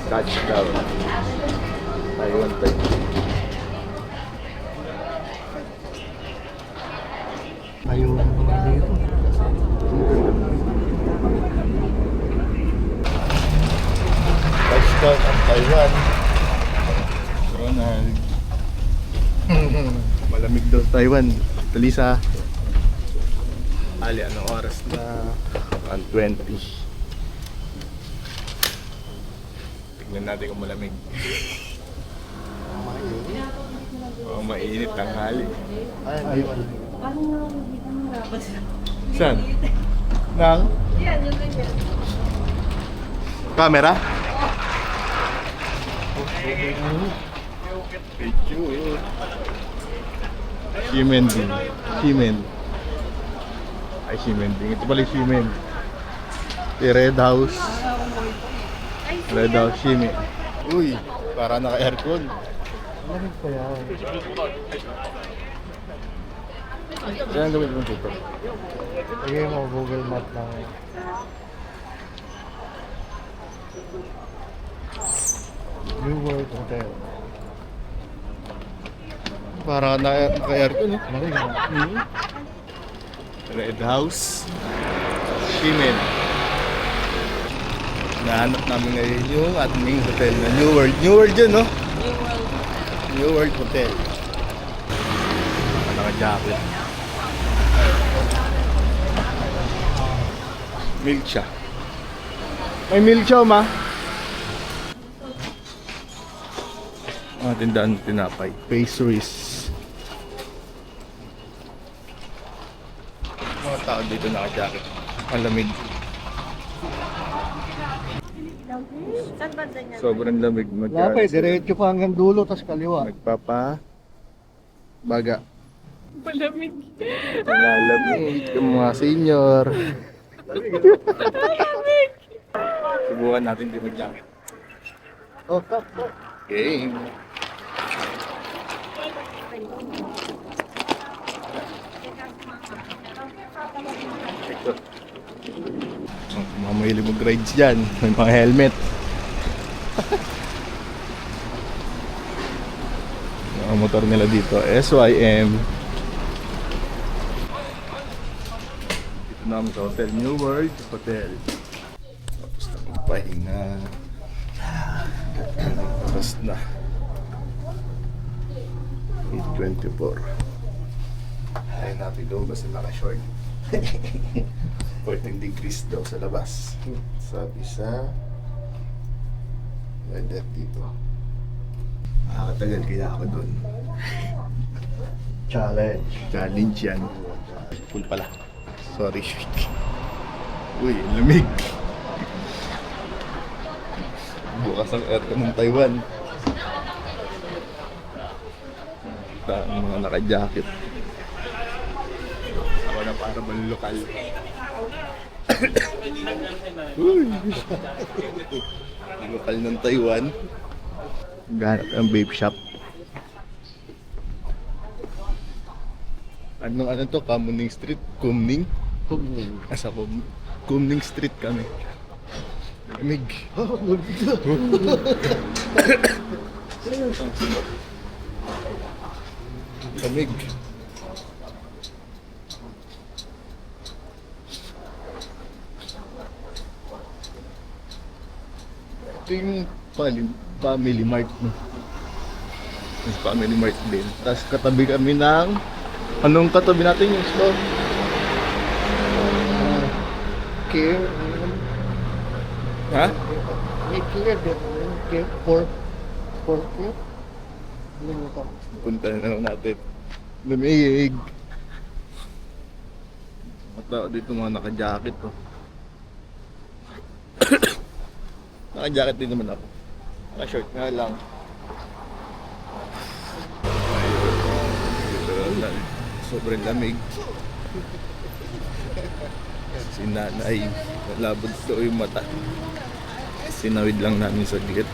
Touchdown. Taiwan tayo. Ayun dito. Touchdown ang Taiwan. Ronald. Malamig daw Taiwan. Talisa. Ali, anong oras na? 1:20. Tignan natin kung malamig. Oh, mainit ang hali. Ayun. Saan? Nang? Yan, yung ganyan. Camera? Picture. Simen din. Simen. Ay, Simen din. Ito pala yung Simen. Red House. Red House, Simen. Uy, para naka-aircon. Lamig pa yan. Saan gawin mo dito? Lagay mo Google Map lang. New World Hotel. Para naka-aircon eh. Lamig na. Red House. Simen. Nahanap namin ngayon yung ating hotel na New World. New World yun, no? New World Hotel. Naka-jacket. Milk siya. May milk siya, ma. Mga tindahan ng tinapay. Pastries. Mga tao dito naka-jacket. Malamig. Saan banda niya? Sobrang lamig. Lapay, diretso pa hanggang dulo, tas kaliwa. Nagpapa baga. Malamig. Nalamig yung mga senior. Subukan natin din mag-jacket. Oh, tap. Game. Ito. Mga mahilig mag-rides dyan. May mga helmet. Mga motor nila dito. SYM. Dito namin sa hotel. New World Hotel. Tapos na kong pahinga. Oras na 8:24. Ayaw natin doon basta naka-short. 14 degrees daw sa labas. Sabi sa weather dito. Nakakatagal kaya ako doon. Challenge. Challenge yan. Full pala. Sorry. Uy, ang lamig. Bukas ang aircon ng Taiwan. Ang mga naka-jacket. Ako na para bang lokal. Uy! Lokal ng Taiwan. Ganap ang vape shop. Ano to? Kamuning Street? Kumning? Asa ko? Kumning Street kami. Lamig. Lamig. Ito yung Family Mart. Yung Family Mart din. Tapos katabi kami ng... Anong katabi natin yung store? Care. Ha? May care din. Care for care. Limutan. Punta na lang natin. Lamig. Mga tao dito mga naka-jacket oh. Naka-jacket din naman ako. Naka-short nga lang. Ayun. Sobrang lamig. Si nanay, nalabog daw yung mata. Sinawid lang namin saglit.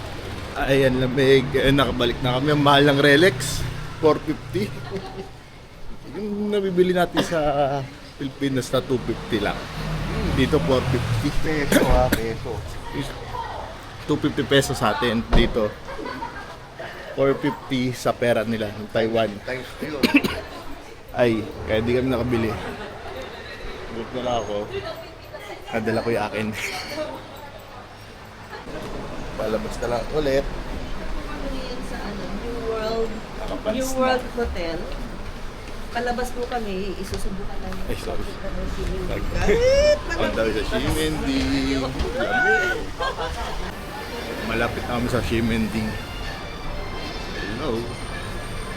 Ayan, lamig. Nakabalik na kami. Ang mahal ng Rolex. 450. Yung nabibili natin sa Pilipinas na 250 lang. Dito 450. Peso ha, peso. 250 pesos sa atin dito. 450 sa pera nila ng Taiwan. Times yun. Ay, kaya di kami nakabili. Buot na lang ako. Nadala ko yung akin. Palabas na lang ulit. Sa ano, New World. Nakapans New na. World Hotel. Palabas po kami, isusubukan namin. Ay, sorry. Kahit Ang dami sa Ximending. Malapit na kami sa Ximending. Hello.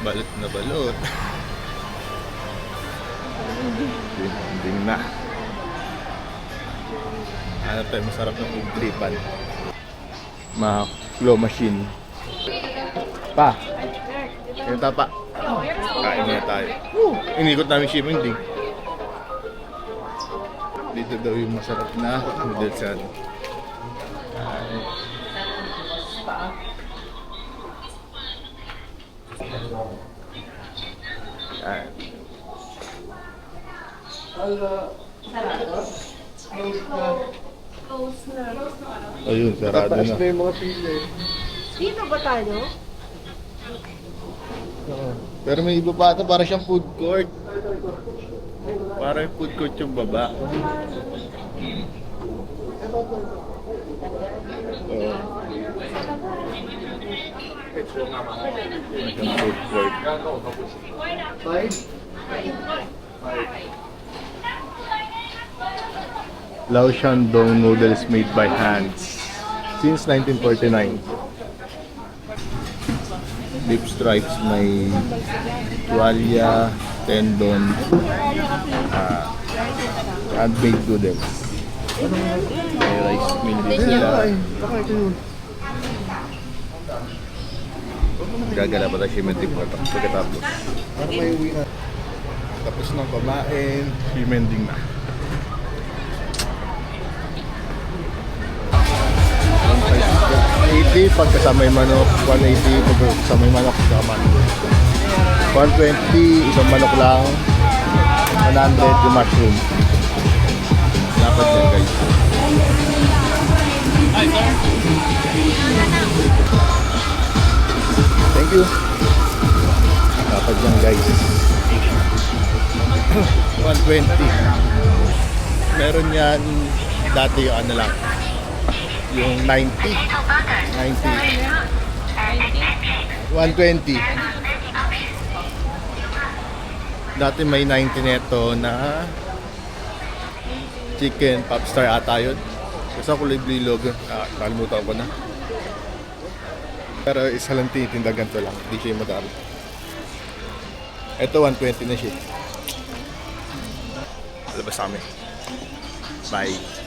Balot na balot. Ximending na. Ano tayo masarap ng ugripan? Mga claw machine. Pa! Yung tapa. Kain muna tayo. Inikot namin Ximending. Dito daw yung masarap na noodles yan. Ayan. Ayun, sarado Taas na. na yung mga pila eh. Dito ba tayo? Pero may iba pa ata, para siyang food court. Para yung food court yung baba. Oo. Siyang food court. 5? Lao Shandong noodles made by hands since 1949. Beef stripes, may tuwalya, tendon, handmade noodles. May rice meal din sila. Ay, baka ito yun. Gagala pa tayo Ximending pagkatapos. Para may uwi na. Tapos nang kumain, Ximending na. 80 pag kasama yung manok, 180 pag kasama yung manok, kasama 120 isang manok lang, 100 yung mushroom. Dapat yan guys. Thank you. Dapat yan guys. 120. Meron yan dati yung ano lang, yung 90 120 dati may 90 neto na chicken popstar ata yun kasi kulay blue logo nakalimutan ko na pero isa lang tinitinda ganito lang hindi siya madami ito 120 na siya labas kami bye